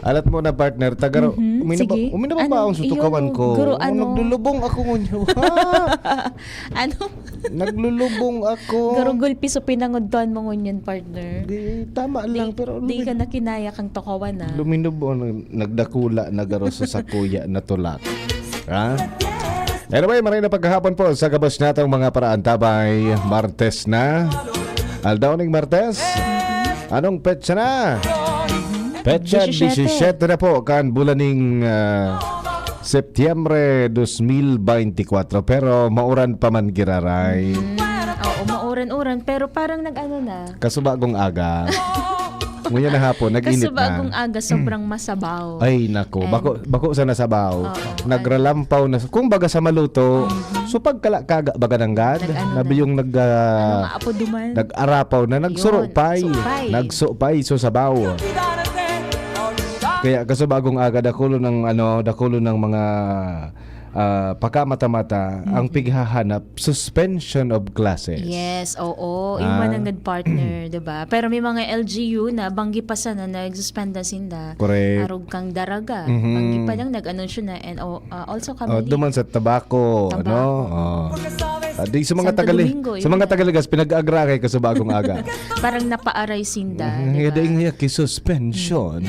Alat mo na partner, tagaro. Sige. Umina ba ang sutukawan ko? Guro, Naglulubong ako ngunyo. Ano? Naglulubong ako. Garo gulpi so pinangodon mo ngunyan, partner. Di, tama lang, pero Di ka na kinaya kang tokawan na. luminubo, nagdakula na garo sa sakuya na tulak. Ha? Anyway, maray na pagkahapon po sa gabos natong mga paraan tabay. Martes na. Aldauning Martes. Anong petsa na? Petsa 17 na po kan bulaning Setyembre 2024. Pero mauran pa man giraray. Oo, mauran-uran. Pero parang nag-ano na. Kasubagong aga. Ngayon na hapon, nag-init Kasubagong na. aga, sobrang masabaw. Ay nako, bako sa nasabaw. Oo. Nagralampaw na. Kung baga sa maluto, so pagkalakaga baga ng gad, Nag-ano nabi na. yung Ano maapo duman? nag-arapaw na, nagsurupay. suropay. Nagsupay so sabaw. Kaya kasubagong aga dakulo ng mga pagkamata-mata ang pighahanap suspension of classes. Yes, oo. Yung manangad partner, diba? Pero may mga LGU na banggi pa sana nag-suspend na sinda. Correct. Arog kang daraga. Banggi pa lang nag-anunsyo na. And also kami. Duman sa tabako, Tabako. ano? Di sa mga Santo Domingo, sa mga Tagaligas pinag-agra kay kasubagong aga. Parang napaaray sinda. Ngada Diba? nga suspension.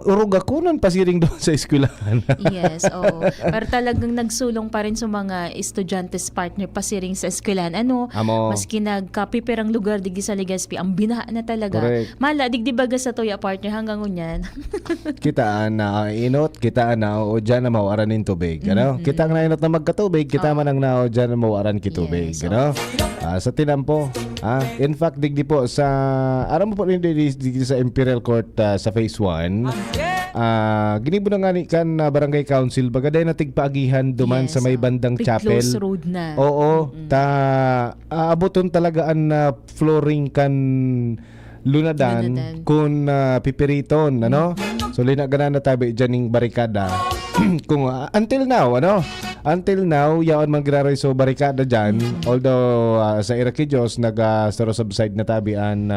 Urog ako nun pasiring doon sa eskwelahan. Yes, oo. Pero talagang nagsulong pa rin sa mga estudyantes partner pasiring sa eskwelahan. Amo. Maski nagkapiperang lugar digi sa Legazpi, ang binaha na talaga. Correct. Mala, digdi baga sa toya partner hanggang unyan. Kitaan na inot, kitaan na o dyan na mawaran ng tubig. Ano? Kita na inot na magkatubig, kita man ang nao dyan na mawaran kitubig. Yes, Ano? Sa tinampo. In fact, digdi po sa aram mo po rin digdi sa Imperial Court sa Phase 1. Ginibo na nga ni kan Barangay Council bagaday na tigpaagihan duman Yes, sa may bandang chapel. Close road na. Oo, aaboton talaga ang flooring kan lunadan kung pipiriton, ano? So linaganan na tabi dyan ng barikada. Kung until now, yaon man graray so barikada dyan, although sa Iraqi Diyos nag-subside na tabian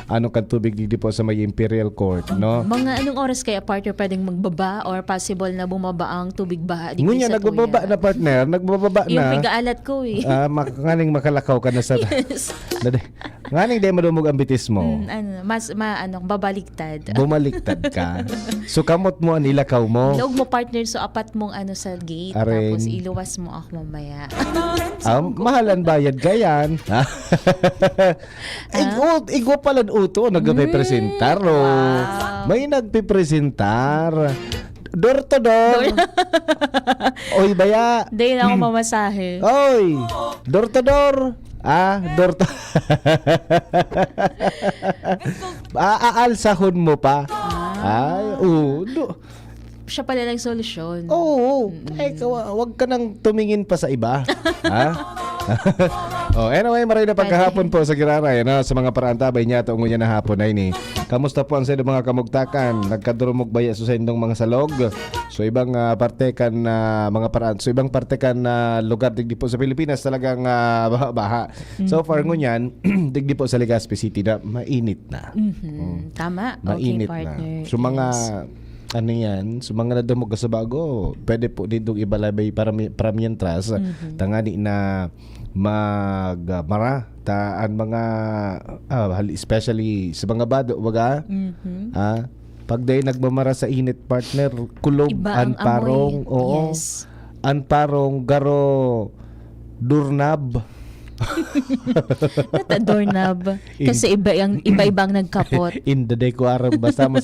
ano kan tubig dito po sa may Imperial Court, no? Mga anong oras kaya partner pwedeng magbaba or possible na bumaba ang tubig baha dito Ngunya, sa nagbababa na partner, nagbababa Yung na. pigaalat ko eh. Nganing makalakaw ka na sa... Yes. Nganing di madumog ang bitis mo. Babaliktad. Bumaliktad ka. So kamot mo ang ilakaw mo. Ilog mo partner so apat mong sa gate Aring. tapos iluwas mo ako mamaya. Mahalan bayad gayan. Igwa pala uto nagpipresentar. Wow. May nagpipresentar. Door to door. Oy baya. Dahil ako mamasahe. Oy. Door to door. Door to. Aalsahon mo pa. Ay, Siya pala lang solusyon. Oo. Wag ka nang tumingin pa sa iba. Ha? Anyway, maray na pagkahapon po sa Giraray, sa mga paraan tabay niya ito ngunya na hapon ay ni. Kamusta po ang sa mga kamugtakan? Nagkadurumog baya sa indong mga salog? So ibang parte kan mga paraan. So ibang parte kan lugar digdi po sa Pilipinas talagang baha. So far ngunyan, digdi po sa Legazpi City na mainit na. Tama. Mainit Okay, partner. na. So mga ano yan, so mga nadumog sa bago, pwede po dito ibalabay para mientras tangani na magmara taan mga especially sa mga bado baga pag day nagmamara sa init partner kulog Iba an ang parong amoy. Yes. an parong garo durnab. Not a doorknob. Kasi iba-ibang nagkapot. In the day ko aram basta man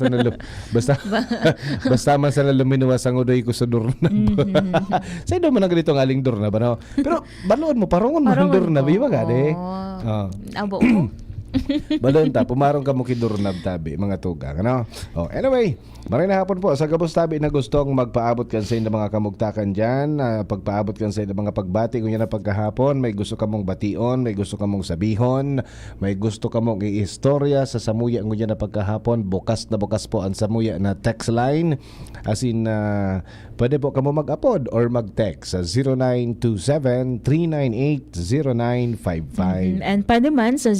sa luminuwas ang udoy ko sa doorknob. Sa do man ganito ng aling doorknob ano. Pero balon mo parongon mo ang doorknob iba gade. Abo mo. Balon ta pumarong ka mo kidurnab tabi mga tugang ano. Anyway, maray na hapon po sa gabos tabi na gustong magpaabot kan sa inyo mga kamugtakan diyan, pagpaabot kan sa inyo mga pagbati kunya na pagkahapon, may gusto ka mong bation, may gusto ka mong sabihon, may gusto ka mong iistorya sa samuya kunya na pagkahapon, bukas na bukas po ang samuya na text line as in pwede po ka mo mag-upload or mag-text sa 0927-398-0955 And pa naman sa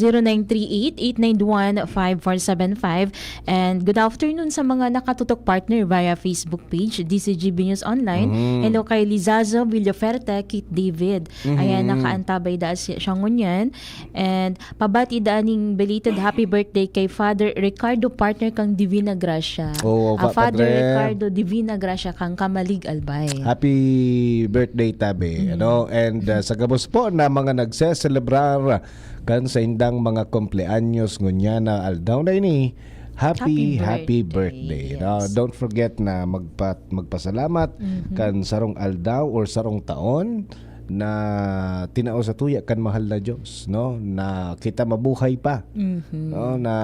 0938-891-5475. And good afternoon sa mga nakatutok partner via Facebook page, DCGB News Online. Hello kay Lizazo Villaferte, Kit David. Ayan, nakaantabay da siya ngunyan. And pabati daaning belated happy birthday kay Father Ricardo, partner kang Divina Gracia. Oo, Father Padre. Ricardo Divina Gracia kang Kamalig Albay. Happy birthday tabi, ano? And sa gabos po na mga nagse-celebrar kan sa indang mga kumpleanyos ngunya na aldaw na ini. Happy birthday. Yes. No? Don't forget na magpasalamat kan sarong aldaw or sarong taon na tinao sa tuya kan mahal na Diyos, no, na kita mabuhay pa, no, na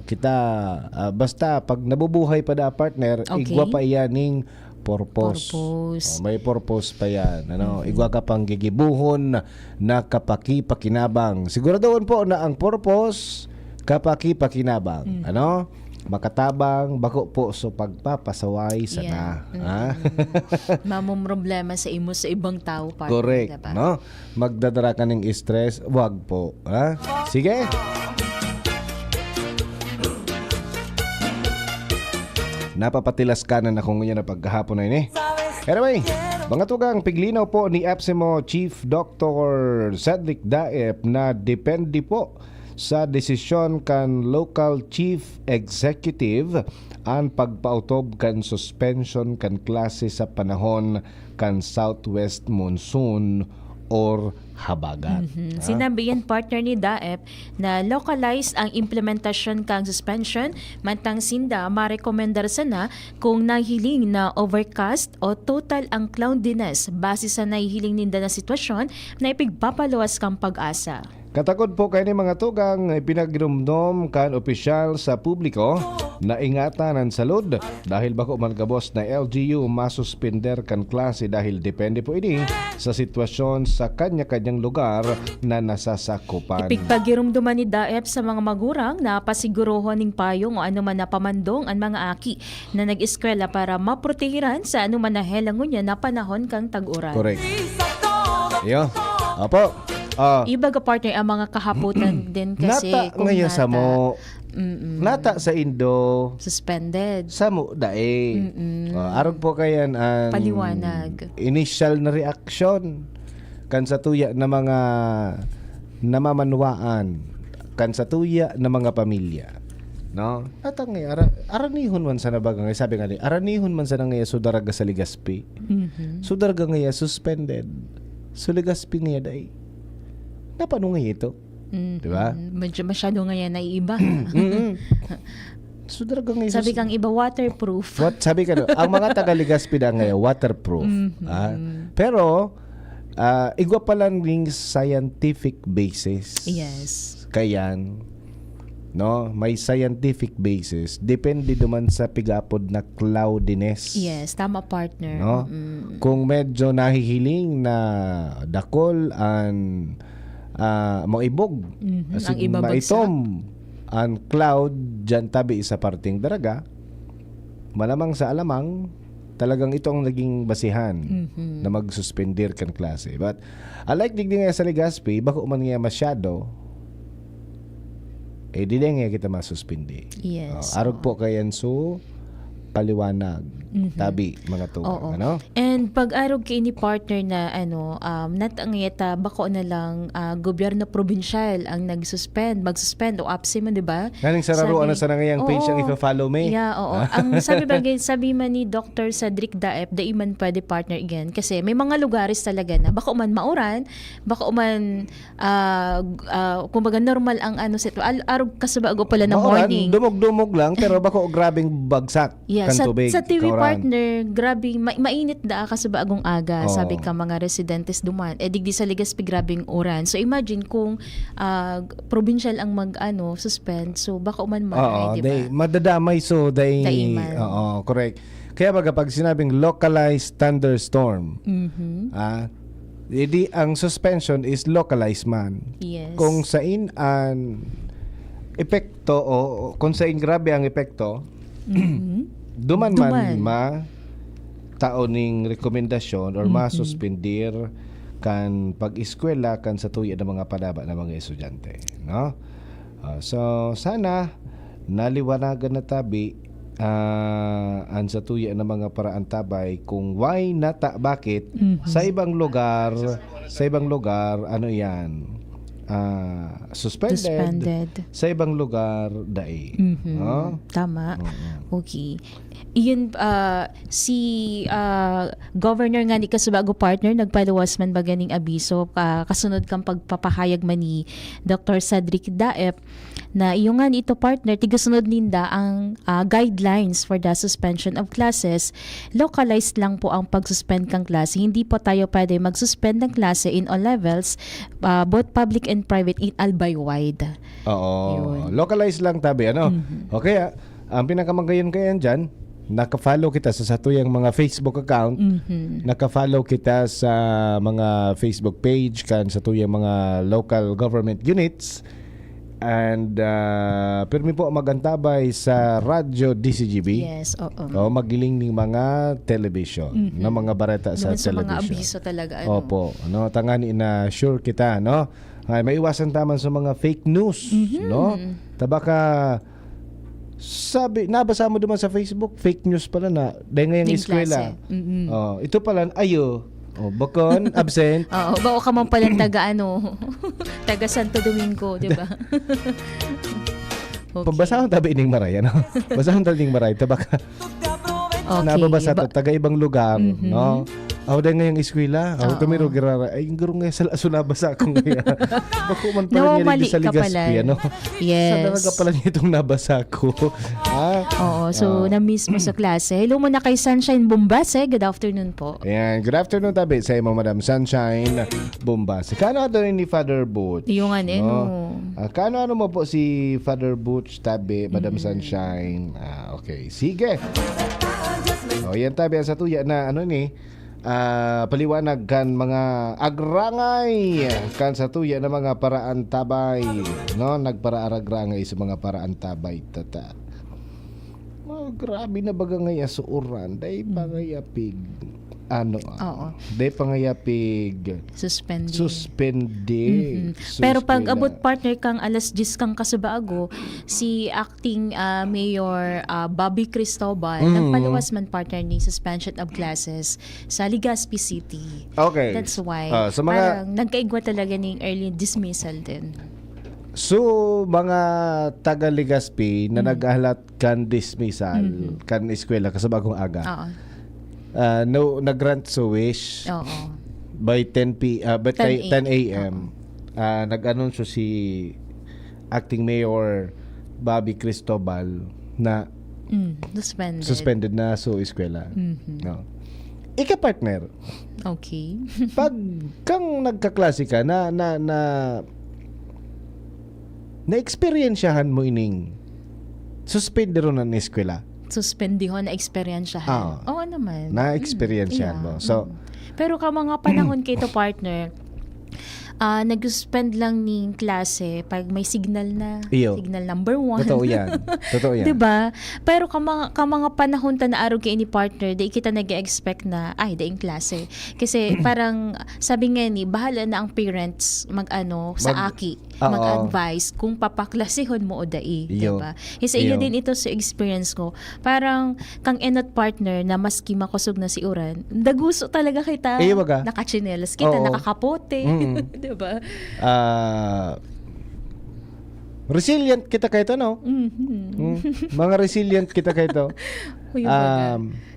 kita basta pag nabubuhay pa da partner, Okay. igwa pa iyaning purpose. May purpose pa yan, ano, igwa ka pang gigibuhon na kapaki-pakinabang. Siguraduhin po na ang purpose kapaki-pakinabang, ano, makatabang bako po so pagpapasaway sana. Ha? Mamong problema sa imo sa ibang tao, partner. Correct, diba? no? Magdadara ka ng stress, wag po. Ha? Sige. Napapatilas ka na kung ngayon na pagkahapon na ini. Anyway, mga tugang piglinaw po ni APSEMO Chief Dr. Cedric Daep na depende po sa desisyon kan local chief executive ang pagpautob kan suspension kan klase sa panahon kan southwest monsoon or habagat. Sinabi yan, partner ni Daep, na localized ang implementasyon kang suspension, mantang sinda marekomendar sana kung nahiling na overcast o total ang cloudiness base sa nahihiling ninda na sitwasyon na ipigpapaluwas kang pag-asa. Katakod po kayo ni mga tugang ipinagdumdum kan opisyal sa publiko na ingatan ang salud dahil bako man kabos na LGU masuspender kan klase dahil depende po ini sa sitwasyon sa kanya-kanyang lugar na nasasakupan. Ipigpagirumduman ni Daep sa mga magurang na pasigurohon ning payong o anuman na pamandong ang mga aki na nag-eskwela para maprotehiran sa anuman na helangon niya na panahon kang tag-uran. Correct. Iyo. Opo. Iba ka, partner, ang mga kahaputan din kasi Nata kung ngayon sa mo. Mm-mm. Nata sa Indo. Suspended. Sa mo dae. Aron po kayan ang Paliwanag. initial na reaction kan sa tuya na mga namamanwaan, kan sa tuya na mga pamilya. No? Atang aranihon man sa nabaga ngay sabi nga ni aranihon man sa ngay sudaraga sa Ligaspi. Sudaraga ngay suspended. So Ligaspi ngay dai. Napano ngay ito? Di ba? Medyo masyado ngayon naiiba. So daraga ngay Sabi kang iba waterproof. What sabi ka no? Ang mga taga Ligaspi da ngayon waterproof. Pero igwa pa lang ring scientific basis. Yes. Kayan, no, may scientific basis. Depende naman sa pigapod na cloudiness. Yes, tama, partner. No? Kung medyo nahihiling na dakol ang maibog, ang ibabagsak. maitom ang cloud dyan tabi sa parting daraga, malamang sa alamang talagang ito ang naging basihan na magsuspender kan klase. But unlike digdi nga sa Ligaspi, bako man nga masyado, di nga kita masuspindi. Yes. Arog po kayan so paliwanag. Tabi mga tugang. Oo. Ano? And pag-arog kay ni partner na natangayata bako na lang gobyerno probinsyal ang mag-suspend o abse man, di ba? Galing sa raruan na sa nangayang page ang Oo. ipa-follow me. Yeah, oo. Ang sabi man ni Dr. Cedric Daep, daiman pwede partner again kasi may mga lugares talaga na bako man mauran, bako man kumbaga normal ang arog kasabago pala ng Mauran, morning. dumog-dumog lang pero bako grabing bagsak Yeah, kan sa, tubig. sa TV kauran. partner, grabe, mainit da ka sa bagong aga, Oo. sabi ka mga residentes duman. Digdi sa Ligaspi, grabing oran. So imagine kung provincial ang suspend, so baka uman Oo, di ba? madadamay so Daiman. Oo, correct. Kaya baga pag sinabing localized thunderstorm, edi ang suspension is localized man. Yes. Kung sain ang epekto o kung sain grabe ang epekto, duman taoning rekomendasyon or masuspendir kan pag-eskwela kan sa tuya ng mga padaba ng mga estudyante, no? So sana naliwanagan na tabi ang sa tuya ng mga paraan tabay kung why nata bakit sa ibang lugar ano yan suspended. Sa ibang lugar dai. Tama. Okay. Iyon si governor nga ni Kasubago partner nagpaluwas man baganing abiso kasunod kang pagpapahayag man ni Dr. Cedric Daep na iyo nga ito partner tigasunod ninda ang guidelines for the suspension of classes. Localized lang po ang pagsuspend kang klase. Hindi po tayo pwede magsuspend ng klase in all levels, both public and private in albay-wide. Oo. Localized lang tabi ano. Okay, ang pinakamagayon kayan diyan, naka-follow kita sa satuyang mga Facebook account, naka-follow kita sa mga Facebook page kan sa tuyang mga local government units. And permi po magantabay sa radyo DCGB. Yes, oo. Magiling ng mga television, na mga bareta sa Naman sa television. mga abiso talaga ano. Opo, no, tangani na sure kita, no. Ay maiwasan taman sa mga fake news, no. Tabaka sabi nabasa mo duman sa Facebook, fake news pala na dahil ngayong Ning eskwela. klase. Ito pala ayo. Bakon absent. Oo, bao ka man palang taga taga Santo Domingo, di ba? Okay. Pabasahon tabi ining maray, ano? Basahon tabi ining maray, tabaka. Okay. Nababasa taga ibang lugar, no? Ako dahil ngayong eskwela, ako tumiro girara, ay yung gurong ngayon sa nabasa ko ngayon. Bako man pala niya sa Ligaspi, ano? Yes. Sa daraga pala niya itong nabasa ko. Oo, so na-miss mo sa klase. Hello muna kay Sunshine Bombase. Good afternoon po. Ayan, good afternoon tabi sa imo Madam Sunshine Bombase. Kano ato ni Father Butch? Yung Kano mo po si Father Butch tabi, Madam Sunshine? Okay, sige. Yan tabi ang satuya na paliwanag kan mga agrangay kan sa tuya na mga paraan tabay, no, nagparaaragrangay sa mga paraan tabay tata. Grabe na baga ngaya suuran day pangayapig day pangayapig suspended. Pero pag abot partner kang alas 10 kang kasubaago, si acting Mayor Bobby Cristobal nagpaluwas man partner ni suspension of classes sa Legazpi City. Okay. That's why sa mga parang nagkaigwa talaga ng early dismissal din. So, mga taga Legazpi na naghalat kan dismissal kan eskwela kasabagong aga. Oo. Nag-grant so wish by 10 a.m. Nag-anunsyo si acting Mayor Bobby Cristobal na suspended na so eskwela. No. Ika partner. Okay. Pag kang nagkaklase ka na experiensyahan mo ining suspender ng eskwela. Suspendihon na eksperyensyahan. Oo naman. Na-experiensyahan mo. So, pero ka mga panahon kito partner, nag-suspend lang ni klase pag may signal na. Signal number 1. Totoo yan. Diba? Pero ka mga panahon ta na araw kay ni partner, di kita nag-expect na, daing klase. Kasi parang, sabi nga ni, bahala na ang parents sa aki. Mag-advise kung papaklasihon mo o dai. Diba? Kasi iyo din ito sa experience ko. Parang, kang enot partner na maski makusog na si Uran, daguso talaga kita. Nakachinelas kita, nakakapote. Diba? Resilient kita kayo to, no? Mga resilient kita kayo to.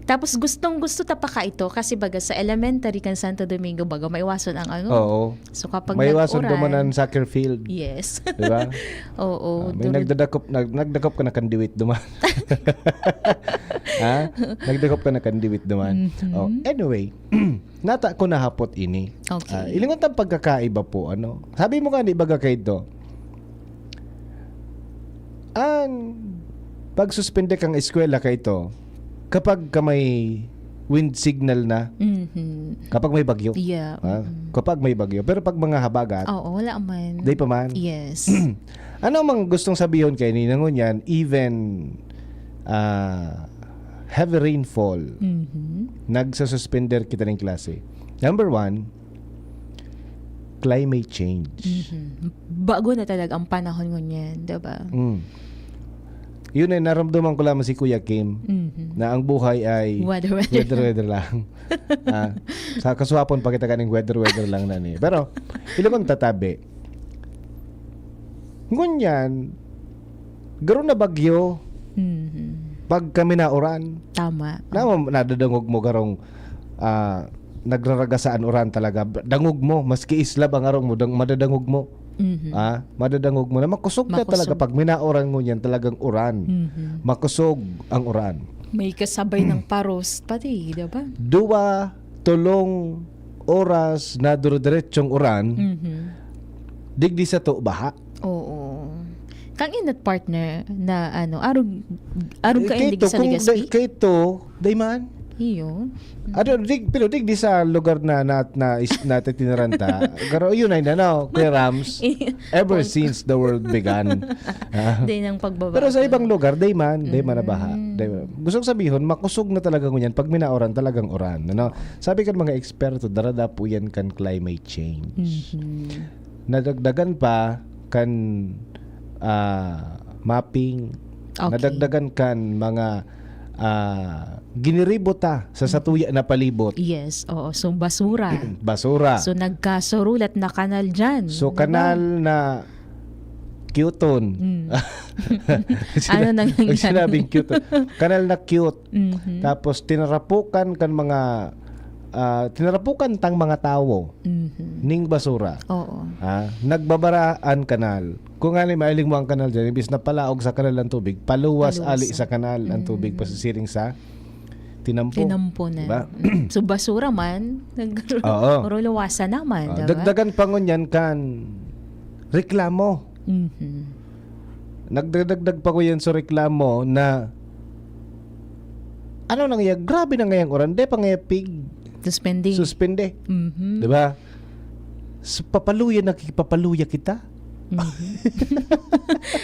Tapos gustong-gusto ta pa ka ito kasi baga sa elementary kan Santo Domingo baga maiwason ang Oo. So kapag maiwason duman ang soccer field. Yes. Diba? Oo. May nagdadakop ka na kandiwit duman. Nagdakop ka na kandiwit duman. Anyway, nata ko na hapot ini. Okay. Ilingon tang pagkakaiba po Sabi mo nga ni baga kay do. Ang pag-suspende kang eskwela kay to kapag may wind signal na, kapag may bagyo. Yeah. Kapag may bagyo. Pero pag mga habagat, wala man. Day pa man. Yes. Ano mang gustong sabihin kay ni nangunyan, even heavy rainfall, nagsasuspender kita ng klase. Number 1, climate change. Bago na talaga ang panahon ngunyan, diba? Yun ay naramdaman ko lamang si Kuya Kim na ang buhay ay weather lang. Sa kaswapon pa kita kaning weather lang na ni. Pero ilang tatabi. Ngunyan, garo na bagyo. Pag kami nauran. Tama. Nadadangog mo garong nagraragasaan uran talaga. Dangog mo, maski islab ang arong mo, madadangog mo. Madadangog mo na makusog na talaga pag minauran mo yan talagang uran. Makusog ang uran. May kasabay ng paros pati, diba? 2-3 oras na duro-diretsong uran. Digdi sa to baha. Oo. Kang inat partner na arog ka indig sa Legazpi? Kito, dayman. Iyo. Pero di sa lugar na tinaranta. Pero yun ay Kuya Rams, ever since the world began. Day ng pagbaba. Pero sa ibang lugar, dayman na baha. Gusto kong sabihin, makusog na talaga ngunyan pag minauran talagang uran. Sabi kan mga eksperto, darada po yan kan climate change. Nadagdagan pa kan mapping. Okay. Nadagdagan kan mga giniribo ta sa satuya na palibot. Yes, oo. So, basura. Basura. So, nagkasurulat na kanal dyan. So, kanal na Cuton. Ano nang sinabing Cuton? Kanal na cute. Tapos, tinarapukan tang mga tao ning basura. Oo. Nagbabaraan kanal. Kung nga mailing mo ang kanal dyan, ibis na palaog sa kanal ang tubig, paluwas ali sa kanal ang tubig pasisiring sa tinampo. Tinampo na. Diba? So basura man, luwasan naman. Diba? Dagdagan pa ngunyan kan reklamo. Nagdagdag pa ko yan sa reklamo na grabe na ngayang oran, de pa ngayang pig. Suspende. Diba? So, papaluya kita.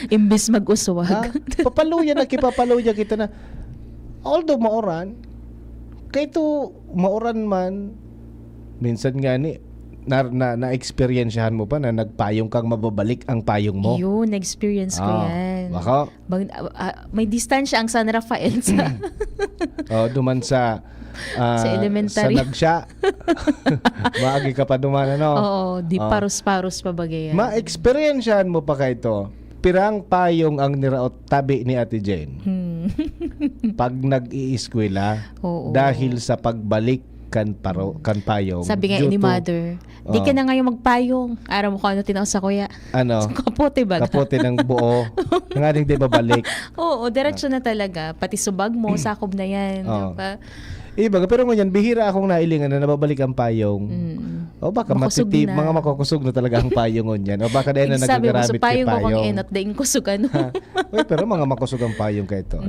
Imbis mag-uswag. Papaluya kita na although maoran, kahito maoran man, minsan nga na-experiensyahan mo pa na nagpayong kang mababalik ang payong mo. Yun, na-experience ko yan. Baka? May distansya ang San Rafael sa... duman sa elementary. sa nagsya. Maagi ka pa duman, Oo, di paros-paros pa bagay yan. Ma-experiensyahan mo pa kahito, pirang payong ang niraot tabi ni Ate Jane. Pag nag-iiskwela dahil sa pagbalik kan payong. Sabi nga ni mother, di ka na ngayon magpayong. Araw mo ko tinaw sa kuya. Kapote ba? Kapote ng buo. Nga din di babalik. Oo, diretso na talaga. Pati subag mo, sakob na yan. Iba, pero ngayon, bihira akong nailingan na nababalik ang payong. O baka matitib, mga makukusog na talaga ang payong ngunyan. O baka dahil na nagagamit kay payong. Sabi mo, ko kung enot, daing kusugan. Pero mga makusog ang payong ka ito.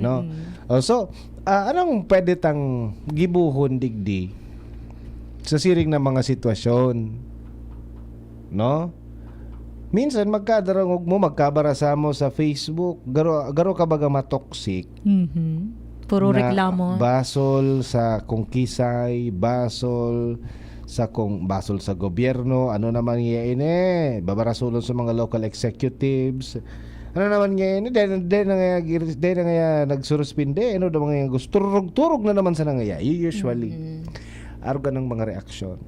So, anong pwede tang gibuhon digdi sa siring na mga sitwasyon? Minsan, magkadarangog mo, magkabarasa mo sa Facebook, garo ka baga matoxic. Puro reklamo. Basol sa kung kisay, basol sa gobyerno, ano naman yan babarasulon sa mga local executives. Ano naman yan dahil na nga nagsuruspinde, ano naman yan gusto turog na naman sa nangaya. Usually, arga ng mga reaksyon.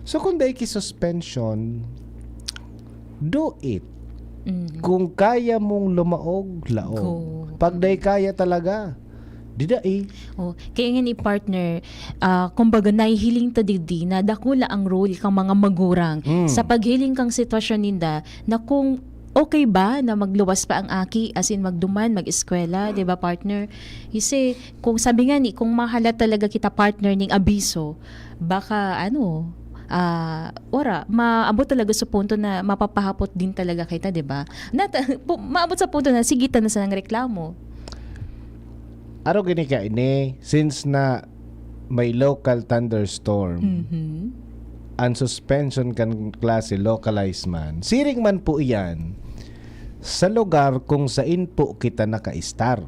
So kung dahil suspension, do it. Kung kaya mong lumaog, laog. Pag day kaya talaga, didai. Kaya nga ni partner, kumbaga nahihiling ta digdi na dakula ang role kang mga magurang sa paghiling kang sitwasyon ninda na kung okay ba na magluwas pa ang aki as in magduman, mag-eskwela, 'di ba partner? Kasi kung sabi nga ni kung mahala talaga kita partner ning abiso, baka maabot talaga sa punto na mapapahapot din talaga kita, 'di ba? Maabot sa punto na sigitan na sa nang reklamo. Aro gini ka ini since na may local thunderstorm. Ang suspension kan klase localized man. Siring man po iyan sa lugar kung saan po kita naka-star.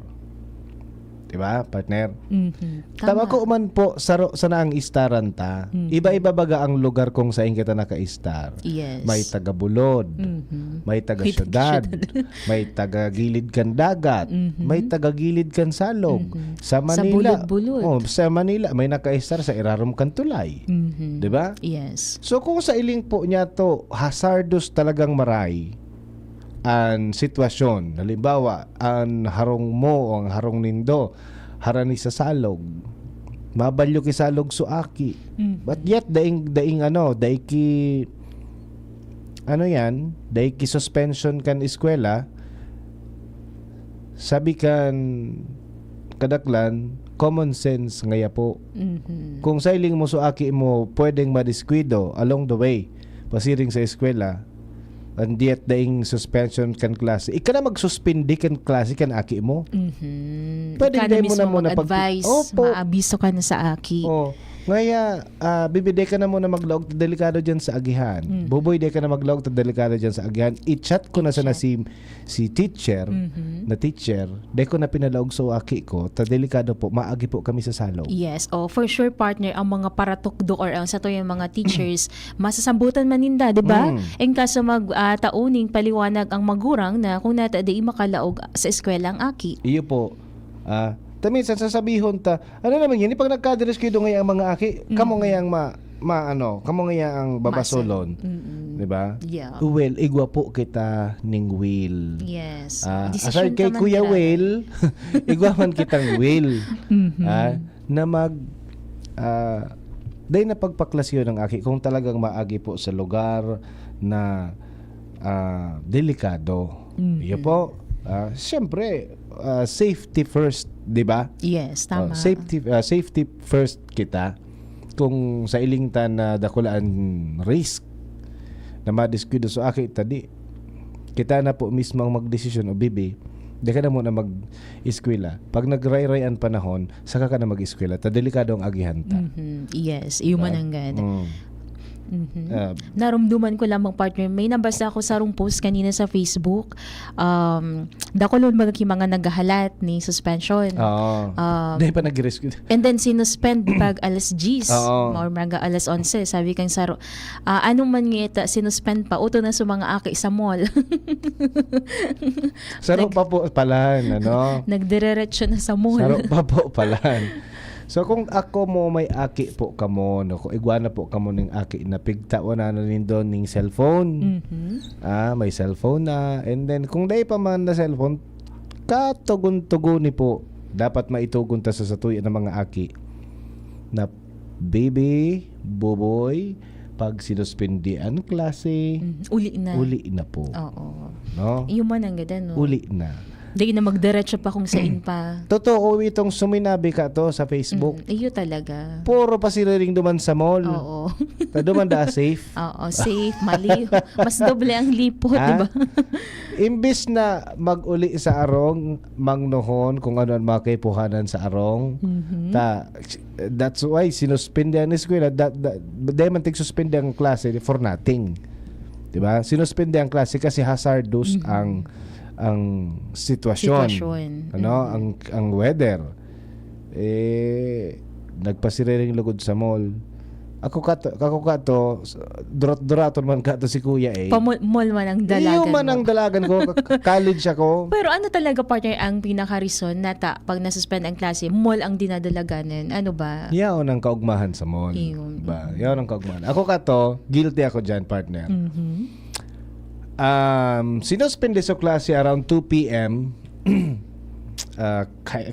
Di ba, partner? Tama. Tama ko man po sa naang istaran ta. Iba-iba baga ang lugar kung saan kita naka-istar. Yes. May taga Bulod, may taga May syudad, taga-syudad. may taga gilid kan dagat, may taga gilid kan salog. Sa Sa Manila, bulod-bulod. sa Manila may naka-istar sa Irarom kan Tulay. 'Di ba? Yes. So kung sa iling po niya to hazardous talagang maray ang sitwasyon. Halimbawa, ang harong mo o ang harong nindo harani sa salog. Mabalyo ki salog suaki. But yet daing daiki daiki suspension kan eskwela. Sabi kan kadaklan common sense ngaya po. Kung sailing mo suaki mo pwedeng madiskwido along the way pasiring sa eskwela. And yet daing suspension kan klase. Ika na magsuspindi kan klase kan aki mo. Pwede Ikaw hindi na mo na mismo muna mag-advise, Opo. maabiso ka na sa aki. Oh. Ngaya, bibide ka na muna maglaog ta delikado dyan sa agihan. Buboy, de ka na maglaog ta delikado dyan sa agihan. I-chat ko na sana si teacher, na teacher, de ko na pinalaog sa aki ko, ta delikado po, maagi po kami sa salog. Yes, for sure partner ang mga paratukdo or ang sa to yung mga teachers masasambutan maninda, 'di ba? En kaso tauning paliwanag ang magurang na kung nata di makalaog sa eskwela ang aki. Iyo po. Taminsan sasabihon ta, ano naman yun, pag nagkadiris kayo ngayang mga aki, kamo ngayang kamo ngayang babasolon. 'Di ba? Yeah. Well, igwa po kita ning Will. Yes. Aside kay Kuya Will, igwa man kitang Will. Na dahil na pagpaklasyon ng aki kung talagang maagi po sa lugar na delikado. Iyo po. Siyempre, safety first, 'di ba? Yes, tama. Safety first kita. Kung sa ilingtan na dakulaan risk na madiskuido sa aki tadi, kita na po mismo ang magdesisyon o bibi. Di ka na muna mag-eskwela. Pag nagray-rayan panahon, saka ka na mag-eskwela. Ta delikado ang agihan ta. Yes, iuman ang gad. Ah, Narumduman ko lamang partner, may nabasa ako sa rong post kanina sa Facebook. Dakulon mga nagahalat ni suspension. Dahil pa nag-rescue. And then sinuspend pag alas 10 Oo. or mga alas 11. Sabi kang saro, anong man ngita sinuspend pa uto na sa mga aki sa mall. Saro pa po palan, ano? Nagdiretso na sa mall. Saro pa po palan. So kung ako mo may aki po kamo, no, kung igwana po kamo ning aki na pigtawan na nindon ning cellphone. May cellphone na, and then kung dai pa man na cellphone, katugon-tugon ni po dapat maitugon ta sa satuyan ng mga aki na baby, buboy, pag sinuspindi ang klase, Uli na po. Oo. No? Iuman ang gada no. Uli na. Di na magdiretso pa kung saan pa. Totoo itong suminabi ka to sa Facebook. Iyo talaga. Puro pa sila ring duman sa mall. Oo. Duman da safe. Oo, safe, mali. Mas doble ang lipo, di ba? Imbis na mag-uli sa arong, mangnohon kung ano ang makipuhanan sa arong. That's why sinuspindi ang eskwela. Dahil man tig-suspindi ang klase for nothing. Diba? Sinuspindi ang klase kasi hazardous ang sitwasyon. Ano, ang weather. Nagpasiriring lugod sa mall. Ako kato durat-duraton man kato si kuya Mall man ang dalagan Iyo man mo. ang dalagan ko. College ako. Pero ano talaga partner ang pinaka-reason na pag nasuspend ang klase, mall ang dinadalaganan? Ano ba? Yaon ang kaugmahan sa mall. Iyon. Diba? Yaon ang kaugmahan. Ako kato, guilty ako dyan, partner. Sinuspende sa klase around 2 p.m.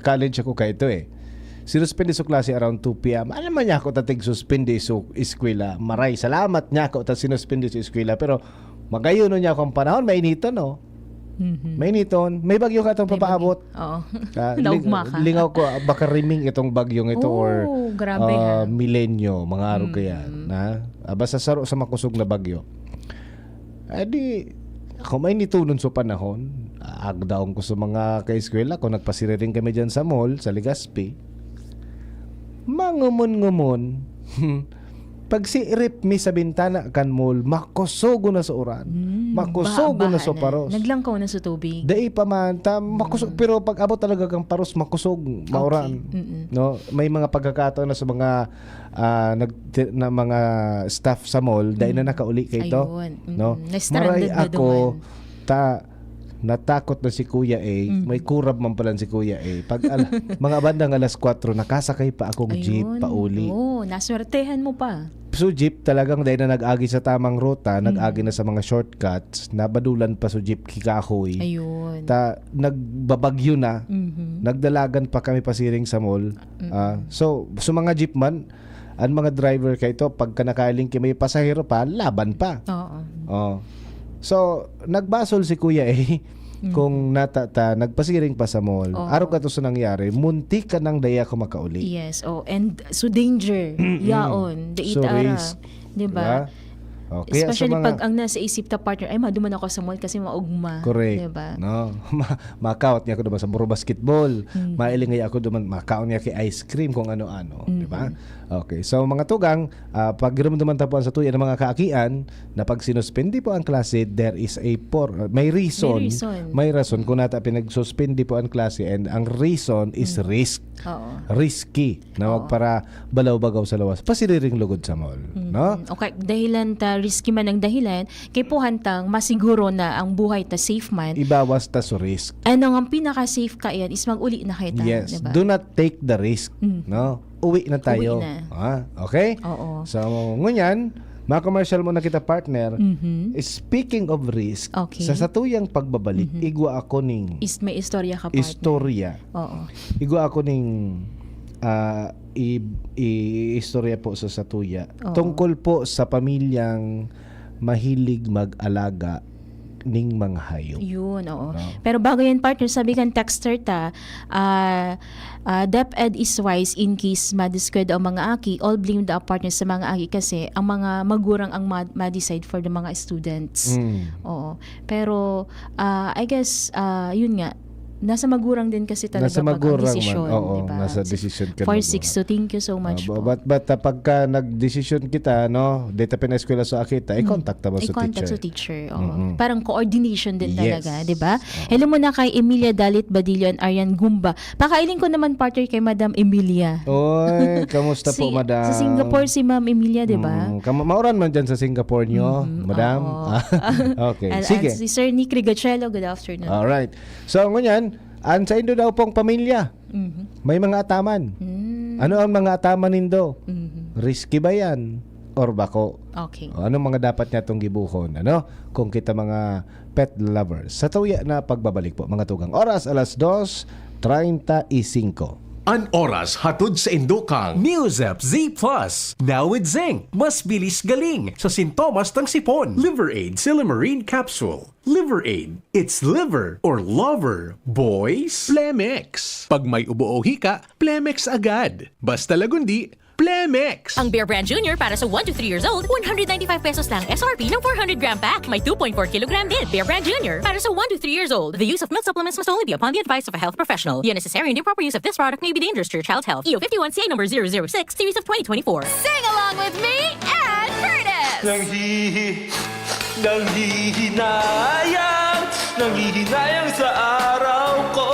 College ako kay ito Sinuspende sa klase around 2 p.m. Alam man niya ako tatig suspende sa eskwela. Maray, salamat niya ako ta sinuspende sa eskwela. Pero magayon niya akong panahon, mainito no? Mainiton. May bagyo ka itong papaabot. Oo. Naugma ka. Lingaw ko, baka riming itong bagyong ito or grabe ha. milenyo, mga araw kaya. Basta saro sa makusog na bagyo. Adi, ako may nitunon sa panahon. Agdaong ko sa mga kaeskwela. Kung nagpasiriring kami dyan sa mall, sa Legazpi, mangumon-ngumon. pag si rip mi sa bintana kan mall, makusugo na sa uran. Makusugo na sa paros. Naglangkaw na sa tubig. Dai pa man ta makusog, pero pag abot talaga kang paros makusog mauran. No, may mga pagkakataon na sa mga na mga staff sa mall dai na nakauli kay to. No. Maray ako natakot na si Kuya A. May kurab man pala si Kuya A. Pag mga bandang alas 4 nakasakay pa akong jeep pauli. Oh, naswertehan mo pa. So jeep talagang dahil na nag-agi sa tamang ruta, nag-agi na sa mga shortcuts, nabadulan pa so jeep kikahoy. Ayun. Nagbabagyo na. Nagdalagan pa kami pasiring sa mall. So mga jeep man, ang mga driver kay ito, pagka nakaling may pasahero pa, laban pa. Oo. Oh. So, nagbasol si Kuya kung nagpasiring pa sa mall. Araw ka to sa nangyari, munti ka nang daya ko makauli. Yes, and so danger, yaon, So risk. Diba? Okay, especially pag ang nasa isip ta partner, ay maduman ako sa mall kasi maugma. Correct. Diba? No? Makaot niya ako duman sa puro basketball. Mailingay ako duman, makaon niya kay ice cream kung ano-ano. Diba? Okay. So mga tugang, pag giramdaman tapuan sa tuya ng mga kaakian, na pag sinuspindi po ang klase, there is may reason. May rason kung nata pinagsuspindi po ang klase, and ang reason is risk. Risky. Na wag para balaw-bagaw sa lawas. Pasiriring lugod sa mall. No? Okay, dahilan risky man ang dahilan, kay puhantang masiguro na ang buhay ta safe man. Ibawas ta sa risk. Ano ang pinaka-safe ka yan is mag-uli na kita. Yes. Diba? Do not take the risk. No? Uwi na tayo. Uwi na. Okay? Oo. So, ngunyan, mga-commercial mo na kita partner. Speaking of risk, sa satuyang pagbabalik, igwa ako ning may istorya ka partner. Istorya. Oo. Igwa ako ning istorya po sa satuya. Tungkol po sa pamilyang mahilig mag-alaga ning mga hayop. Yun, oo. Pero bago yan partner, sabi kan texter ta, DepEd is wise in case madiskwed ang mga aki, all blame the partner sa mga aki kasi ang mga magurang ang ma-decide for the mga students. Oo. Pero I guess yun nga, nasa magurang din kasi talaga pag ang desisyon, diba? Nasa decision ka. 4-6, so thank you so much po. But pagka nag-decision kita, no, data pinaskwela sa akita, i-contact mo sa teacher. I-contact sa teacher, Parang coordination din talaga, di ba? Hello muna kay Emilia Dalit Badillo and Arian Gumba. Pakailing ko naman partner kay Madam Emilia. Oy, kamusta po, Madam? Sa Singapore si Ma'am Emilia, di ba? Mauran man dyan sa Singapore nyo, Madam? Okay, sige. Si Sir Nick Rigacello, good afternoon. Alright. So, ngunyan, sa indo daw pong pamilya, may mga ataman. Ano ang mga ataman nindo? Risky ba yan? Or bako? Okay. Anong mga dapat niya itong gibuhon? Ano? Kung kita mga pet lovers. Sa tuya na pagbabalik po, mga tugang oras, alas 2:35. An oras hatod sa Indokang Newzep Z Plus. Now with zinc. Mas bilis galing sa sintomas ng sipon. Liver Aid Silimarine Capsule. Liver Aid. It's liver or lover. Boys, Plemex. Pag may ubo o hika, Plemex agad. Basta lagundi, Plemex. Ang Bear Brand Junior para sa 1 to 3 years old, 195 pesos lang SRP ng 400-gram pack. May 2.4 kilogram din. Bear Brand Junior para sa 1 to 3 years old. The use of milk supplements must only be upon the advice of a health professional. The unnecessary and improper use of this product may be dangerous to your child's health. EO 51 CA number 006, series of 2024. Sing along with me and Curtis! Nanghihinayang sa araw ko.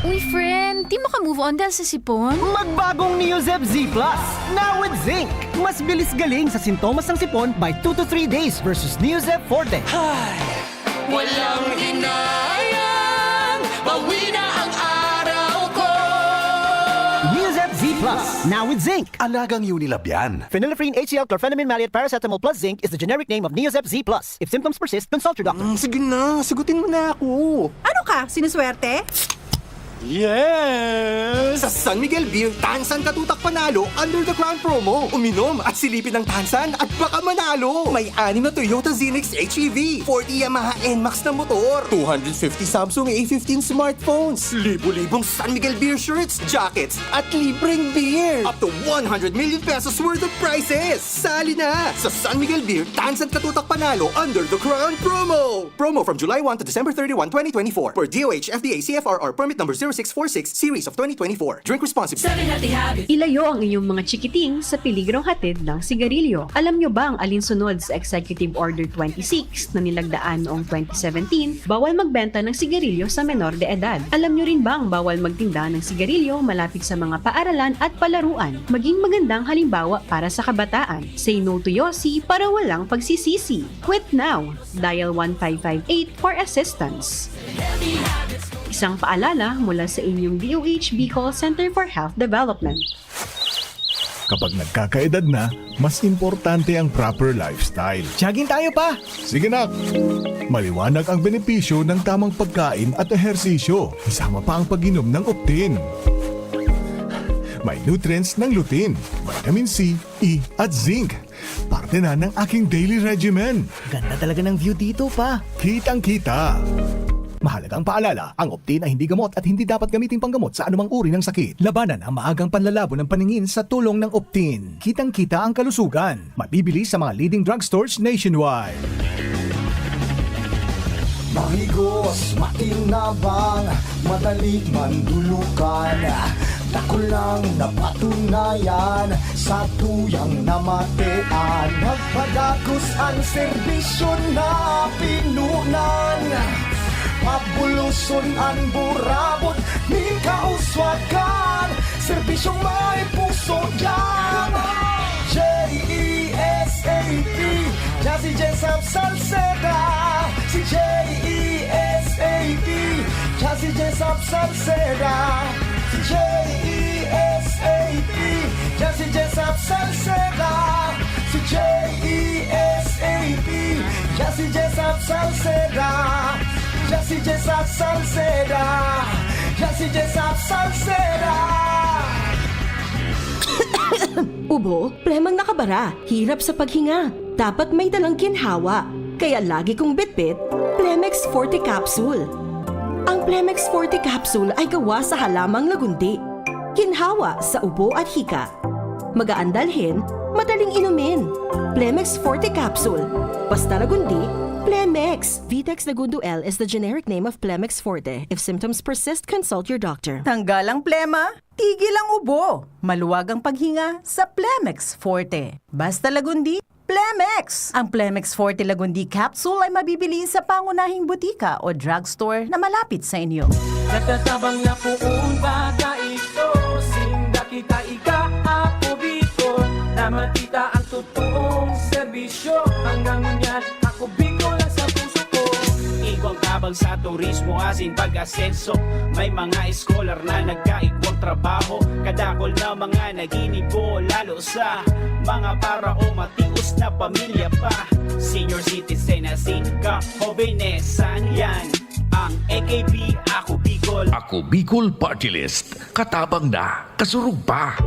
Uy, friend, di maka-move on dahil sa sipon? Magbagong Neozep Z Plus, now with zinc. Mas bilis galing sa sintomas ng sipon by 2 to 3 days versus Neozep Forte. Walang hinayang, bawi na ang araw ko. Neozep Z Plus, now with zinc. Alagang Unilab yan. Phenylephrine HCl chlorphenamine maleate paracetamol plus zinc is the generic name of Neozep Z Plus. If symptoms persist, consult your doctor. Sige na, sagutin mo na ako. Ano ka? Sinuswerte? Yes! Sa San Miguel Beer, Tansan Katutak Panalo under the Crown promo. Uminom at silipin ng Tansan at baka manalo. May 6 na Toyota Zenix HEV, 40 Yamaha NMAX na motor, 250 Samsung A15 smartphones, libo-libong San Miguel Beer shirts, jackets, at libreng beer. Up to 100 million pesos worth of prizes. Sali na sa San Miguel Beer, Tansan Katutak Panalo under the Crown promo. Promo from July 1 to December 31, 2024. For DOH, FDA, CFRR permit number 0 0646 series of 2024. Drink responsibly. Ilayo ang inyong mga chikiting sa peligrong hatid ng sigarilyo. Alam nyo ba ang alinsunod sa Executive Order 26 na nilagdaan noong 2017, bawal magbenta ng sigarilyo sa menor de edad? Alam nyo rin ba ang bawal magtinda ng sigarilyo malapit sa mga paaralan at palaruan? Maging magandang halimbawa para sa kabataan. Say no to Yossi para walang pagsisisi. Quit now. Dial 1558 for assistance. Isang paalala mula sa inyong DOH Bicol Center for Health Development. Kapag nagkakaedad na, mas importante ang proper lifestyle. Jogging tayo pa! Sige nak! Maliwanag ang benepisyo ng tamang pagkain at ehersisyo. Isama pa ang pag-inom ng Optin. May nutrients ng lutein, vitamin C, E at zinc. Parte na ng aking daily regimen. Ganda talaga ng view dito pa. Kitang-kita. Mahalagang paalala, ang Optin ay hindi gamot at hindi dapat gamitin panggamot sa anumang uri ng sakit. Labanan ang maagang panlalabo ng paningin sa tulong ng Optin. Kitang-kita ang kalusugan. Mabibili sa mga leading drugstores nationwide. Mahigos, makinabang, madali mandulukan. Dako lang napatunayan sa tuyang namatean. Nagpadagos ang serbisyo na pinunan. Pabuluson ang burabot, ni kauswagan. Serbisyong may puso yan. J-E-S-A-P, Jazzy Jessup Salceda. Si J-E-S-A-P, Jazzy Jessup Salceda. Si J-E-S-A-P, Jazzy Jessup Salceda. Si J-E-S-A-P, Jazzy Jessup Salceda. Jazzy Jessup Salceda. Jazzy Jessup Salceda. Ubo, plemang nakabara, hirap sa paghinga. Dapat may dalang ginhawa. Kaya lagi kong bitbit, Plemex Forte Capsule. Ang Plemex Forte Capsule ay gawa sa halamang lagundi. Ginhawa sa ubo at hika. Magaan dalhin, madaling inumin. Plemex Forte Capsule. Basta lagundi, Plemex. Vitex Lagundo L is the generic name of Plemex Forte. If symptoms persist, consult your doctor. Tanggal ang plema, tigil ang ubo. Maluwag ang paghinga sa Plemex Forte. Basta lagundi, Plemex. Ang Plemex Forte Lagundi Capsule ay mabibili sa pangunahing butika o drugstore na malapit sa inyo. Natatabang na poong bata ito. Sinda kita ika-ako biko. Na matita ang totoong serbisyo. Hanggang ngunyan, ako biko lang sa puso ko. Igwang tabang sa turismo asin pag-asenso. May mga scholar na nagkaigwang trabaho. Kadakol na mga naginibo. Lalo sa mga para o matius na pamilya pa. Senior citizen asin ka, hobenesan yan. Ang AKP, Ako Bicol. Ako Bicol Party List. Katabang na, kasurug pa.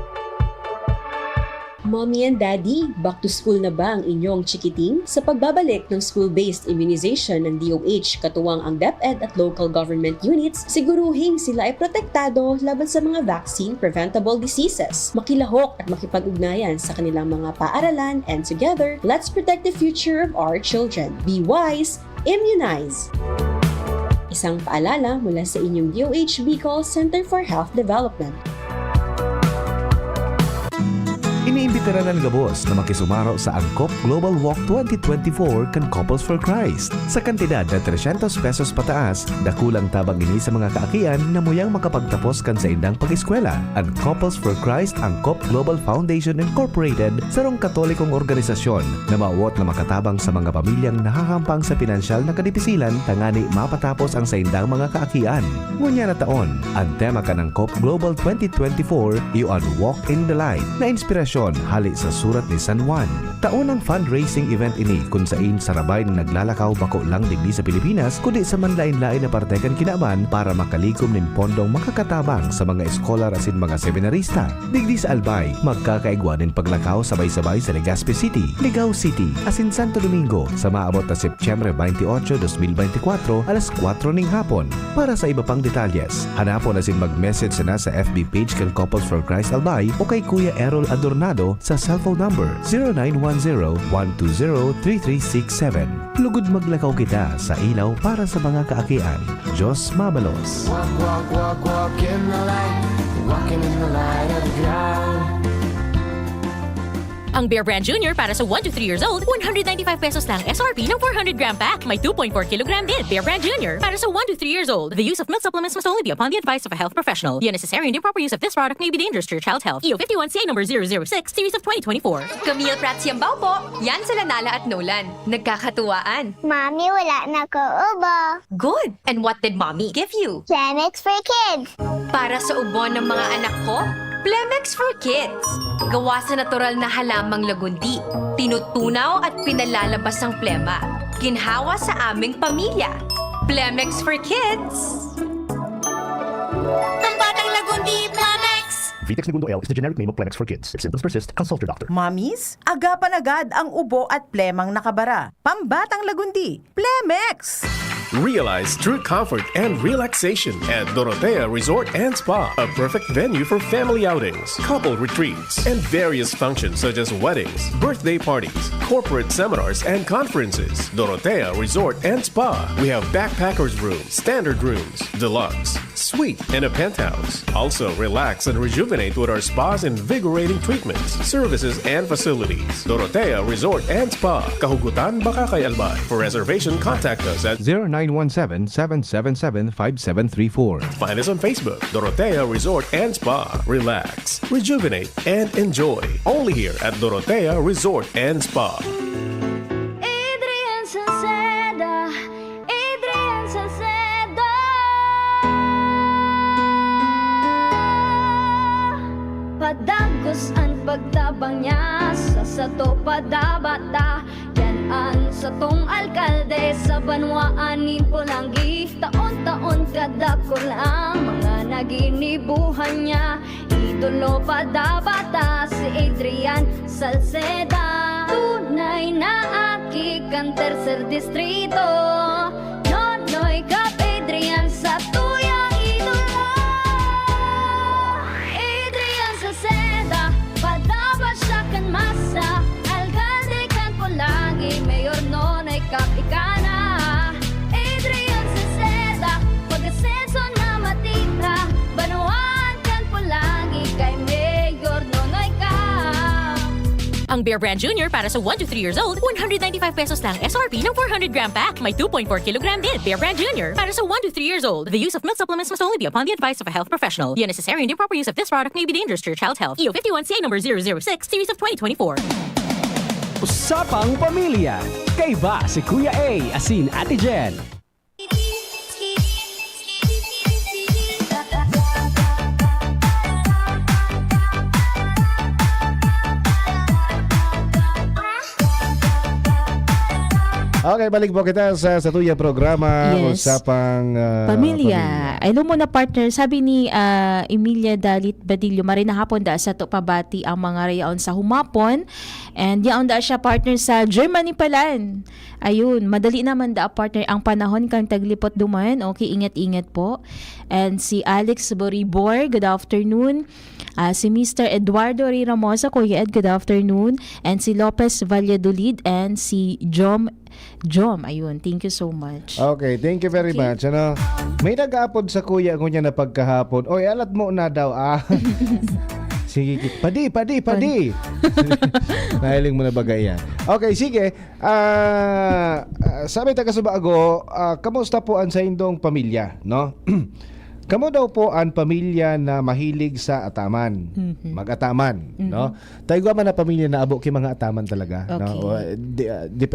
Mommy and Daddy, back to school na ba ang inyong chikiting? Sa pagbabalik ng school-based immunization ng DOH, katuwang ang DepEd at local government units, siguruhing sila ay protektado laban sa mga vaccine-preventable diseases. Makilahok at makipag-ugnayan sa kanilang mga paaralan, and together, let's protect the future of our children. Be wise, immunize! Isang paalala mula sa inyong DOH Bicol Center for Health Development. Iniimbitara ng gabos na makisumaro sa Angkop Global Walk 2024 kan Couples for Christ. Sa kantidad na 300 pesos pataas, dakulang tabang ini sa mga kaakian na muyang makapagtapos kan sa indang pag-eskwela. Ang Couples for Christ Angkop Global Foundation Incorporated sarong katolikong organisasyon na maawot na makatabang sa mga pamilyang nahahampang sa pinansyal na kadipisilan tangani mapatapos ang sa indang mga kaakian. Ngunya na taon, ang tema kan Angkop Global 2024 iyon Walk in the Light na inspirasyon hali sa surat ni San Juan. Taunang fundraising event ini kung saan sarabay na naglalakaw bako lang digdi sa Pilipinas kundi sa manlain-lain na partekan kinaman para makalikom nin pondong makakatabang sa mga eskolar asin mga seminarista. Digdi sa Albay, magkakaigwa din paglakaw sabay-sabay sa Legazpi City, Ligao City, asin Santo Domingo sa maabot na Setyembre 28, 2024 alas 4 ning hapon. Para sa iba pang detalyes, hanapon asin mag-message na sa FB page kay Couples for Christ Albay o kay Kuya Errol Adornado sa cellphone number 0910-120-3367. Lugod maglakaw kita sa ilaw para sa mga kaakian. Diyos mabalos. Walk, walk, walk, walk in the light. Walking in the light of God. Ang Bear Brand Junior para sa 1 to 3 years old, 195 pesos lang SRP ng 400 gram pack. May 2.4 kilogram din. Bear Brand Junior para sa 1 to 3 years old. The use of milk supplements must only be upon the advice of a health professional. The unnecessary and improper use of this product may be dangerous to your child's health. EO 51 CA number 006, series of 2024. Camille Prats Yambao po. Yan sila Nala at Nolan. Nagkakatuwaan. Mommy, wala na ko ubo. Good. And what did Mommy give you? Plemex for kids. Para sa ubo ng mga anak ko, Plemex for Kids. Gawa sa natural na halamang lagundi. Tinutunaw at pinalalabas ang plema. Ginhawa sa aming pamilya. Plemex for Kids. Pambatang lagundi, Plemex! Vitex Segundo L is the generic name of Plemex for kids. If symptoms persist, consult your doctor. Mommies, agapan agad ang ubo at plemang nakabara. Pambatang lagundi, Plemex! Realize true comfort and relaxation at Dorotea Resort and Spa, a perfect venue for family outings, couple retreats, and various functions such as weddings, birthday parties, corporate seminars, and conferences. Dorotea Resort and Spa. We have backpackers rooms, standard rooms, deluxe, suite, and a penthouse. Also, relax and rejuvenate with our spa's invigorating treatments, services, and facilities. Dorotea Resort and Spa, Kahugutan, Bakakay, Albay. For reservation, contact us at 0917-777-5734. Find us on Facebook, Dorotea Resort and Spa. Relax, rejuvenate, and enjoy. Only here at Dorotea Resort and Spa. Adrian Salceda, Adrian Salceda. Padagos ang pagtabang niya sa sato padabata. Yan sa tong alkalde sa banwaan ni Polanggi. Taon-taon kada ko lang mga naginibuhan niya. Idolo padabata si Adrian Salceda. Tunay na aki kan tercer distrito. Nonoy kap Adrian sa tuyang idolo. Adrian Salceda, padaba siya kan masa. Alcalde kan Polanggi, mayor nonoy kap ikana. Adrian Salceda, pag-asenso na matita. Banawaan kan Polanggi, kay mayor nonoy kap. Ang Bear Brand Junior para sa 1 to 3 years old, 195 pesos lang SRP ng 400 gram pack. May 2.4 kilogram din. Bear Brand Junior para sa 1 to 3 years old. The use of milk supplements must only be upon the advice of a health professional. The unnecessary and improper use of this product may be dangerous to your child's health. EO 51 CA number 006, series of 2024. Usapang Pamilya. Kaiba si Kuya A, asin Ate Jen. Okay, balik po kita sa tuyang programa. Yes. Usapang Pamilya. Ay, mo na partner, sabi ni Emilia Dalit Badillo, marina hapon da sa to pabati ang mga rayaon sa humapon. And yaon da siya partner sa Germany palan. Ayun, madali naman da partner ang panahon kang taglipot duman. Okay, ingat-ingat po. And si Alex Boribor, good afternoon. Si Mr. Eduardo Ramosa, Kuya Ed, good afternoon. And si Lopez Valladolid and si Jom, ayun, thank you so much. Okay, thank you very much. Ano, may nag-aapod sa kuya ko niya na pagkahapon. Oy, alat mo na daw. Sige, padi. Nahiling mo na bagay yan. Okay, sige. Sabi taga Subago, kamusta po ang sa indong pamilya, no? Kamo daw po ang pamilya na mahilig sa ataman. Mag-ataman, no? Tayo man na pamilya na abo kay mga ataman talaga, no?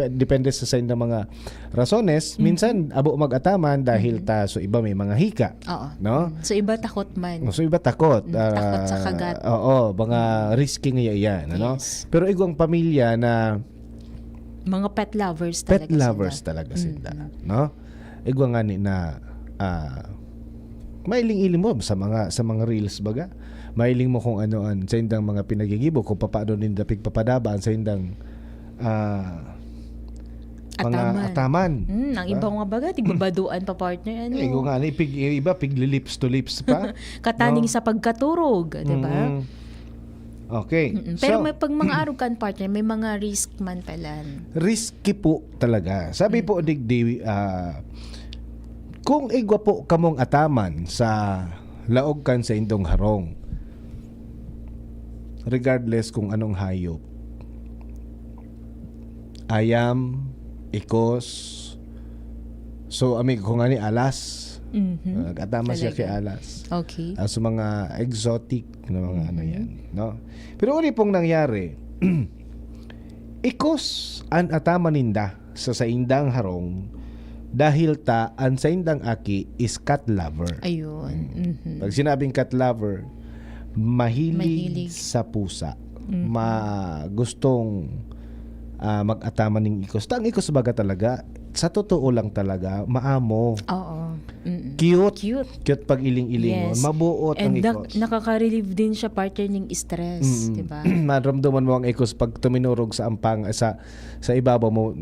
Depende sa ng mga rasones. Minsan abo mag-ataman dahil so iba may mga hika, no? So iba takot man. So iba takot. Takot sa kagat. Oo, mga risky nga yan, ano? Yes. Pero igong pamilya na mga pet lovers talaga sila, no? Igwa nga ni na mailing-iling mo sa mga reels baga. Mailing mo kung ano-an sa indang mga pinagigibo kung paano ninda pigpapadabaan sa indang mga ataman. Ang ibang mga baga, tigbabaduan pa partner. Ano? Igo nga ni iba pigli lips to lips pa. Kataning sa pagkaturog, di ba? Okay. Pero So, may pag mga arugan partner, may mga risk man pala. risky po talaga. Sabi po digdi, kung igwa po kamong ataman sa laog kan sa indong harong, regardless kung anong hayop, ayam, ikos, so kung ani alas, atama siya kay alas. Okay. Sa mga exotic na mga ano yan, no? Pero uli pong nangyari, ikos an atama ninda sa indang harong dahil an sa indang aki is cat lover. Ayun. Pag sinabing cat lover, mahilig sa pusa. Gustong mag-atama ng ikos. Ang ikos baga talaga, sa totoo lang talaga, maamo. Oo. Cute pag iling-ilingon. Yes. Mabuot ang And ikos. nakaka-relieve din siya partner ng stress, di ba? Maramdaman mo ang ikos pag tuminurog sa ampang sa ibabaw mo,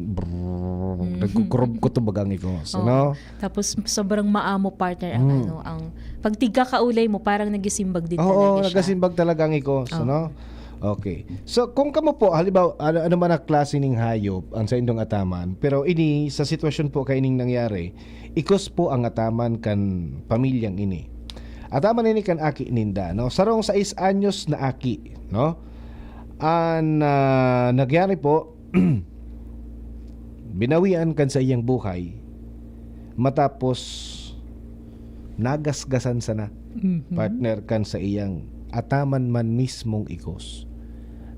nagkukurub ko tumbag ang ikos. Oo. No? Tapos sobrang maamo partner ang ang pag tigka kaulay mo parang nagisimbag din Oo, talaga siya. nagasimbag talaga ang ikos, no? Okay. So kung kamo po halimbawa ano man ang klase ning hayop ang sa indong ataman, pero ini sa sitwasyon po kay ining nangyari, ikos po ang ataman kan pamilyang ini. Ataman ini kan aki ninda, no? Sarong 6 anyos na aki, no? Nagyari po binawian kan sa iyang buhay matapos nagasgasan sana partner kan sa iyang ataman man mismong ikos.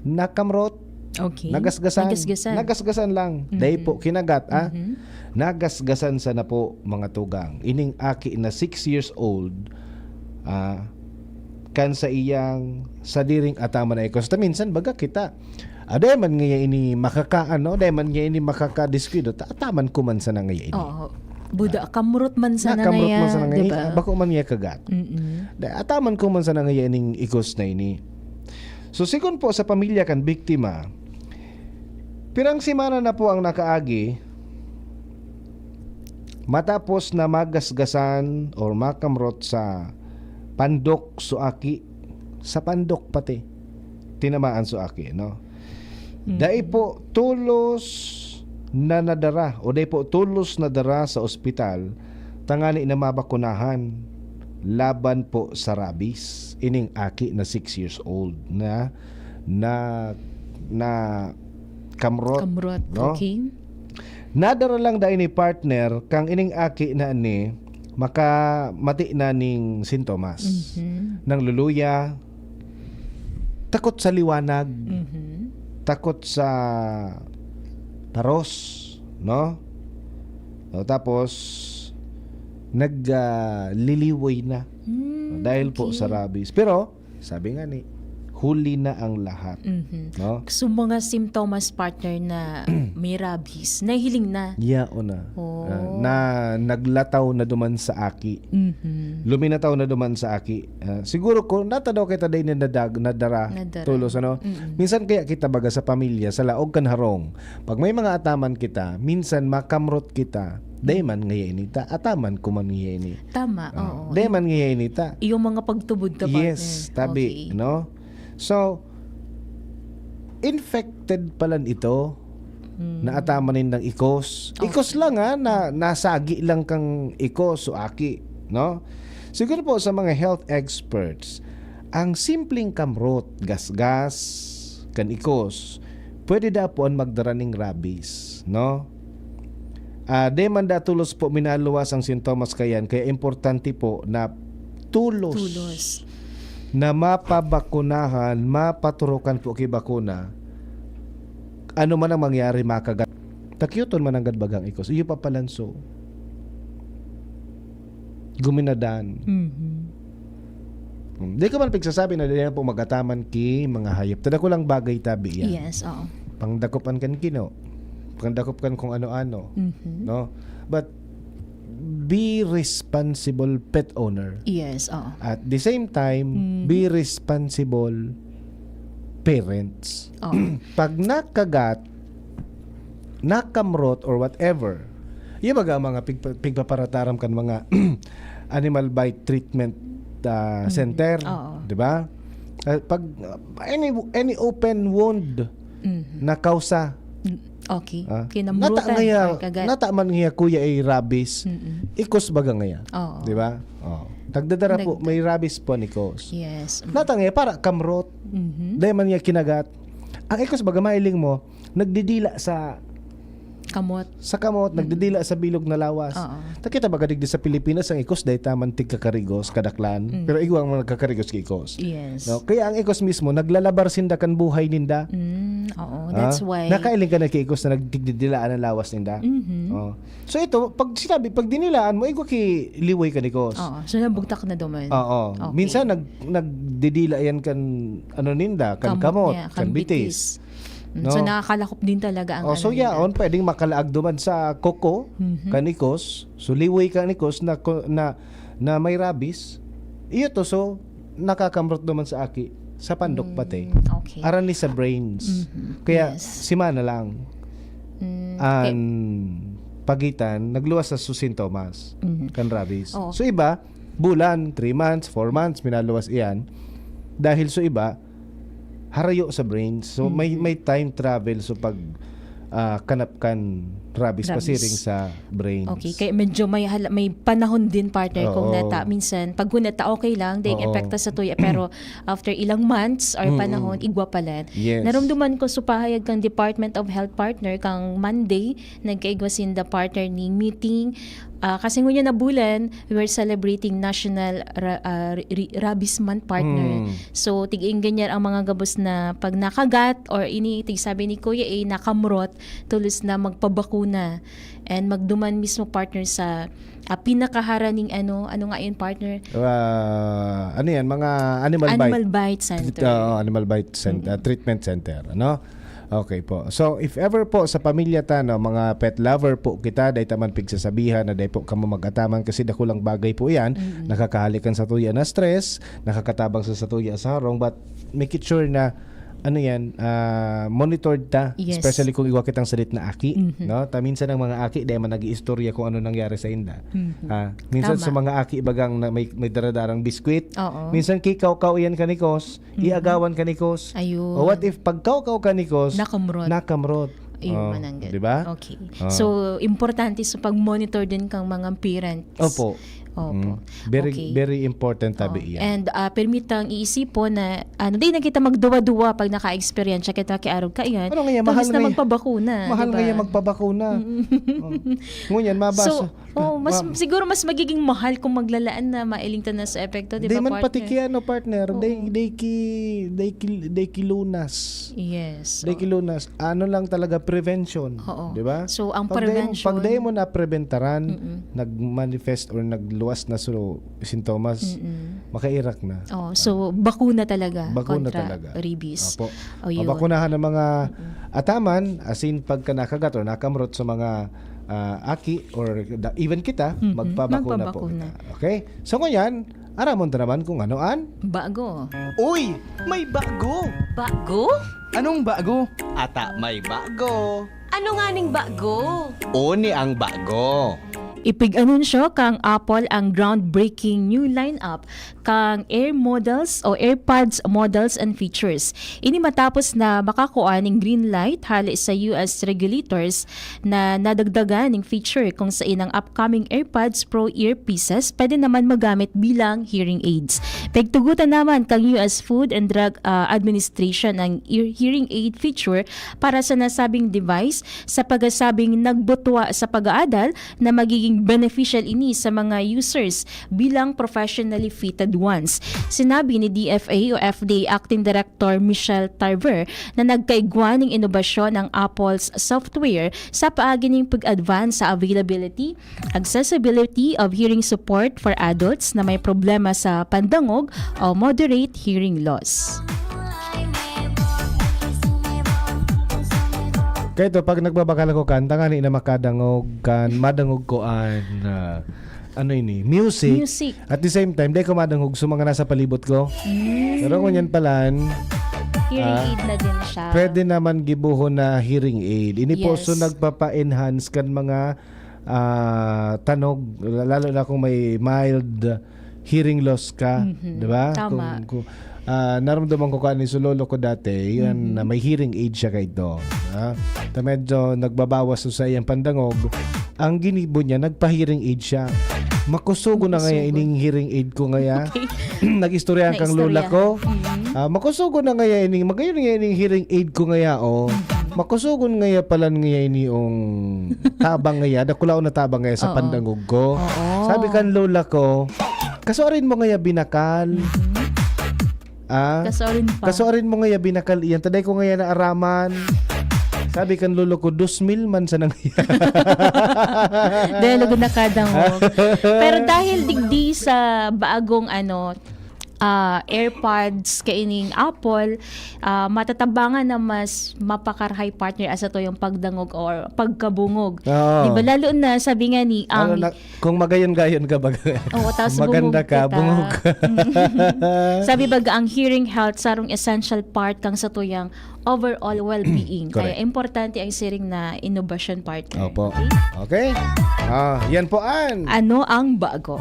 Nakamrot. Okay. Nagasgasan lang. Dahil po kinagat, nagasgasan sa na po mga tugang. Ining aki na 6 years old, kan sa iyang sadiring ataman na ikos. Minsan baga kita, aday man ngayon ini makakaano, aday man ngayon ini makakadiskwidot, ataman ko man sa na ngayon ini. Oo. Buda kamrot man sana Nakamrot ngaya, man sa na ngayon, diba? bako man niya kagat. Ataman ko man sa na ngayon ining ikos na ini. So sigon po sa pamilya kan biktima, pirang simana na po ang nakaagi matapos na magasgasan or makamrot sa pandok suaki, sa pandok pati tinamaan suaki, no? Dai po tulos na nadara o dai po tulos na dara sa ospital tangani na mabakunahan laban po sa rabies. Ining aki na 6 years old na kamrot, no? Okay. Nadara lang dahil ni partner kang ining aki na ni makamati na ning sintomas ng luluya, takot sa liwanag, takot sa paros, no? O, tapos nagliliway na dahil po sa rabies. Pero sabi nga ni, huli na ang lahat, no? So mga simptomas partner na may rabies, nahihiling na. Yao na. Na naglataw na duman sa aki. Luminataw na duman sa aki. Siguro ko natadaw kita day na nadara tulos, ano? Minsan kaya kita baga sa pamilya sa laog kan harong. Pag may mga ataman kita, minsan makamrot kita. Dayman ngayon ita, ataman ko man ngayon. Tama, oo. Dayman ngayon ita. Yung mga pagtubod ka partner. Yes, tabi, no? So, infected pala ito na atamanin ng ikos. Ikos lang na nasagi lang kang ikos o aki, no? Siguro po sa mga health experts, ang simpleng kamrot, gasgas, kan ikos, pwede da po ang magdara ng rabies, no? Di man da tulos po minaluwas ang sintomas kayan, kaya importante po na tulos. Na mapabakunahan, mapaturukan po kay bakuna, ano man ang mangyari makagat. Takyuton man ang gadbagang ikos. Iyo papalanso. Guminadan. Di ka man pigsasabi na diyan po magataman ki mga hayop. Tada ko lang bagay tabi yan. Yes, oo. Pangdakopan kan kino. Pangdakopan kung ano-ano. No? But be responsible pet owner. Yes, oo. At the same time, be responsible parents. Pag nakagat, nakamrot or whatever, yung mga pigpaparataram kan mga animal bite treatment center, di ba? Pag any open wound na kausa, Okay. nata Kinamrutan. ngaya, or kagat. nata man ngaya kuya ay rabies, ikos baga ngaya. Oo. Di ba? Nagdadara po, may rabies po ni Kos. Yes. Nata ngaya, para kamrot. Dahil man niya kinagat. Ang ikos baga mailing mo, nagdidila sa Kamot. nagdidila sa bilog na lawas. Takita baga digdi sa Pilipinas ang ikos dahil taman tigkakarigos, kadaklan. Pero iguang mga nagkakarigos kay ikos. Yes. No? Kaya ang ikos mismo, naglalabar sinda kan buhay ninda. Oo, that's why. Nakailing ka na kay ikos na nagdidilaan ang lawas ninda. So ito, pag dinilaan mo, ikaw ki liway ka ni ikos. Oo. So nabugtak na duman. Oo. Okay. Minsan nagdidila yan kan ninda, kan kamot, yeah, kan bitis. No? So nakakalakop din talaga ang so yaon, pwedeng makalaag duman sa koko, kanikos, so liway kanikos na may rabies. Iyo to, so nakakamrot duman sa aki, sa pandok pati. Okay. Aran ni sa brains. Kaya simana lang. An pagitan, nagluwas sa susintomas, kan rabies. So iba, bulan, 3 months, 4 months, minaluwas iyan. Dahil so iba, harayo sa brains. So may time travel so pag kanapkan rabies pasiring sa brains. Okay, kaya medyo may panahon din partner kung nata minsan pag hunata okay lang ding epekta sa tuya pero after ilang months or panahon igwa pala. Yes. Narumduman ko supahayag kang Department of Health partner kang Monday nagkaigwasin the partner ni meeting kasi ngunya na bulan, we were celebrating National Rabies Month partner. So, tig-ing ganyan ang mga gabos na pag nakagat or sabi ni Kuya nakamrot, tulos na magpabakuna and magduman mismo partner sa pinakaharaning ano nga yun partner? Ano yan? Mga Animal Bite Center. Animal Bite Center, Treatment Center. Ano? Okay po. So, if ever po sa pamilya ta, no, mga pet lover po kita, dahil taman pigsasabihan na dahil po kamo mag-ataman kasi dakulang bagay po yan, nakakahalikan sa tuya na stress, nakakatabang sa tuya sa harong, but make it sure na monitored ta, especially kung iwa kitang salit na aki, no? Minsan ang mga aki dahil man nag-iistorya kung ano nangyari sa inda. Minsan sa mga aki bagang na may daradarang biskwit. Minsan kikaw-kaw yan kanikos, iagawan kanikos. O what if pagkaw-kaw kanikos, nakamrot. Diba? Okay. So, importante sa pag-monitor din kang mga parents. Opo. Very important tabi yan. And permitang iisipon na di na kita magduwa-duwa pag naka-experience kita kay araw ka yan. Ano nga mahal na magpabakuna. Mahal diba? nga magpabakuna. Ngunyan mabasa. So, siguro mas magiging mahal kung maglalaan na mailingtan na sa epekto, di ba man partner? pati kaya partner. They kilunas. Yes. They kilunas. Ano lang talaga prevention. Di ba? So, ang prevention. Pag day mo na preventaran, nag-manifest or nagluwas na sintomas, makairak na. So, bakuna talaga. Bakuna kontra talaga. Rabies. Opo. Bakunahan ng mga ataman, as in pagka nakagat or nakamrot sa mga aki or even kita, magpabakuna po kita. Okay? So ngayon, aramon na naman kung anoan? Bago. Uy! May bago! Bago? Anong bago? Ata may bago. Ano nga ning bago? Oni ang bago. Ipig-anunsyo kang Apple ang groundbreaking new lineup kang Air models o AirPods models and features. Ini matapos na makakuha ng green light hali sa US regulators na nadagdagan ng feature kung sa inang upcoming AirPods Pro earpieces pwede naman magamit bilang hearing aids. Pagtugutan naman kang US Food and Drug Administration ang hearing aid feature para sa nasabing device sa pagasabing nagbutwa sa pag-aadal na magiging beneficial ini sa mga users bilang professionally fitted ones. Sinabi ni DFA o FDA Acting Director Michelle Tarver na nagkaigwa ng inobasyon ng Apple's software sa paagi ng pag-advance sa availability, accessibility of hearing support for adults na may problema sa pandangog o moderate hearing loss. Kaya ito, pag nagbabakal ako kanta nga na makadangog kan, madangog ko music. At the same time, di ko madangog sa mga nasa palibot ko. Pero kung yan palan, hearing aid na din siya. Pwede naman gibuho na hearing aid. Ini po so nagpapa-enhance kan mga tanog, lalo na kung may mild hearing loss ka, di ba? Tama. naramdaman ko kanin sa lolo ko dati, yan, na may hearing aid siya kay do. Ta medyo nagbabawas sa iyang pandangog. Ang ginibo niya, nagpa-hearing aid siya. Makusugo na ngaya ining hearing aid ko ngaya. Nag-istorya kang lola ko. Makusugo na ngaya ining magayon nga ining hearing aid ko ngaya makusugon ngaya pala ngaya ini tabang ngaya dakulaw na tabang ngaya sa pandangog ko. Sabi kan lola ko, kasuorin mo ngaya binakal. Kasuorin mo ngaya binakal iyan. Taday ko ngaya na araman. Sabi kan lolo ko, 2,000 man sa nangyay. Dahil na kadangog. Pero dahil digdi sa bagong AirPods kaining Apple, matatabangan na mas mapakarhay partner asa to yung pagdangog or pagkabungog. Di ba? Lalo na sabi nga ni kung magayon-gayon ka ba? Maganda ka, bungog ka. Sabi baga ang hearing health sarong essential part kang sa tuyang overall well-being. Kaya importante ang siring na innovation partner. Opo. Okay? Yan po ano ang bago?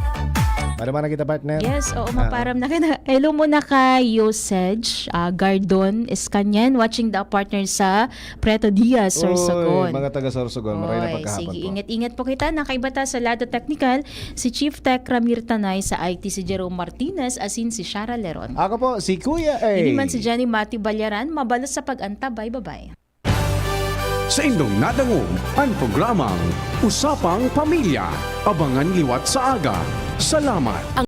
Para mana kita partner? Yes, oo, maparam na ka na. Hello muna ka, Yosej Gardon Escanyan, watching the partner sa Preto Diaz, Sorsogon. Mga taga Sorsogon, maray na pagkahapon sige, po. ingat-ingat po kita. Nakaibata sa Lado Technical, si Chief Tech Ramir Tanay, sa IT si Jerome Martinez, asin si Shara Leron. Ako po, si Kuya A. Hindi man si Johnny Mati Balyaran, mabalos sa pag-antabay. Bye-bye. Sa inyong nadangog, ang programang Usapang Pamilya. Abangan liwat sa aga. Salamat.